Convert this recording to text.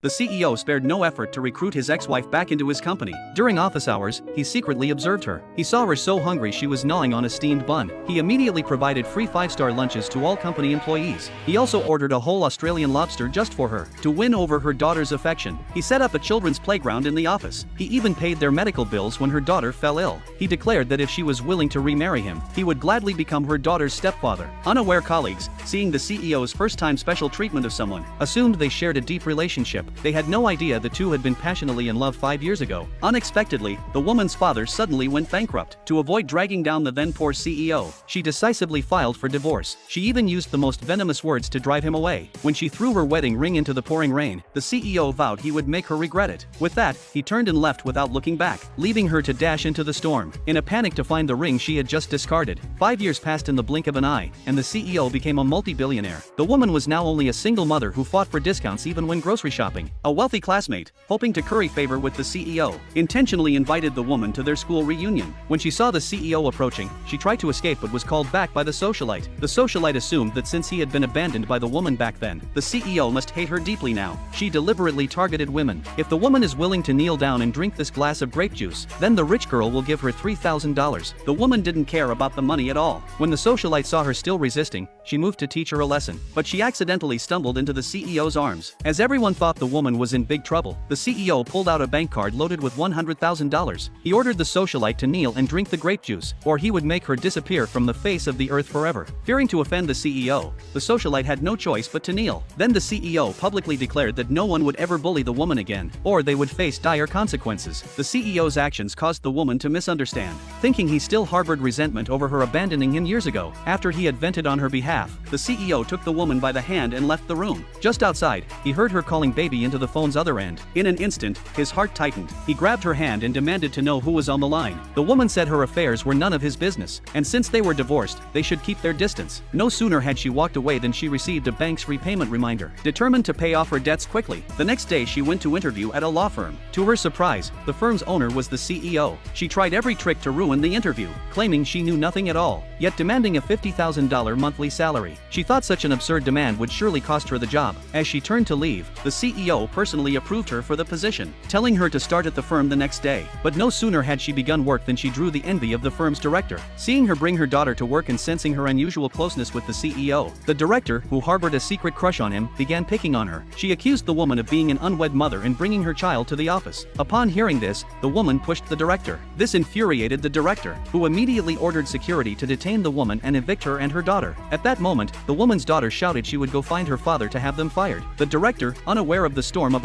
The CEO spared no effort to recruit his ex-wife back into his company. During office hours, he secretly observed her. He saw her so hungry she was gnawing on a steamed bun. He immediately provided free 5-star lunches to all company employees. He also ordered a whole Australian lobster just for her. To win over her daughter's affection, he set up a children's playground in the office. He even paid their medical bills when her daughter fell ill. He declared that if she was willing to remarry him, he would gladly become her daughter's stepfather. Unaware colleagues, seeing the CEO's first-time special treatment of someone, assumed they shared a deep relationship. They had no idea the two had been passionately in love 5 years ago. Unexpectedly, the woman's father suddenly went bankrupt. To avoid dragging down the then poor CEO, she decisively filed for divorce. She even used the most venomous words to drive him away. When she threw her wedding ring into the pouring rain, the CEO vowed he would make her regret it. With that, he turned and left without looking back, leaving her to dash into the storm. In a panic to find the ring she had just discarded, 5 years passed in the blink of an eye, and the CEO became a multi-billionaire. The woman was now only a single mother who fought for discounts even when grocery shopping. A wealthy classmate, hoping to curry favor with the CEO, intentionally invited the woman to their school reunion. When she saw the CEO approaching, she tried to escape but was called back by the socialite. The socialite assumed that since he had been abandoned by the woman back then, the CEO must hate her deeply now. She deliberately targeted women. If the woman is willing to kneel down and drink this glass of grape juice, then the rich girl will give her $3,000. The woman didn't care about the money at all. When the socialite saw her still resisting, she moved to teach her a lesson, but she accidentally stumbled into the CEO's arms. As everyone thought the woman was in big trouble, the CEO pulled out a bank card loaded with $100,000. He ordered the socialite to kneel and drink the grape juice, or he would make her disappear from the face of the earth forever. Fearing to offend the CEO, the socialite had no choice but to kneel. Then the CEO publicly declared that no one would ever bully the woman again, or they would face dire consequences. The CEO's actions caused the woman to misunderstand, thinking he still harbored resentment over her abandoning him years ago. After he had vented on her behalf, the CEO took the woman by the hand and left the room. Just outside, he heard her calling baby into the phone's other end. In an instant, his heart tightened. He grabbed her hand and demanded to know who was on the line. The woman said her affairs were none of his business, and since they were divorced, they should keep their distance. No sooner had she walked away than she received a bank's repayment reminder. Determined to pay off her debts quickly, the next day she went to interview at a law firm. To her surprise, the firm's owner was the CEO. She tried every trick to ruin the interview, claiming she knew nothing at all, yet demanding a $50,000 monthly salary. She thought such an absurd demand would surely cost her the job. As she turned to leave, the CEO personally approved her for the position, telling her to start at the firm the next day. But no sooner had she begun work than she drew the envy of the firm's director. Seeing her bring her daughter to work and sensing her unusual closeness with the CEO, the director, who harbored a secret crush on him, began picking on her. She accused the woman of being an unwed mother and bringing her child to the office. Upon hearing this, the woman pushed the director. This infuriated the director, who immediately ordered security to detain the woman and evict her and her daughter. At that moment, the woman's daughter shouted she would go find her father to have them fired. The director, unaware of the storm about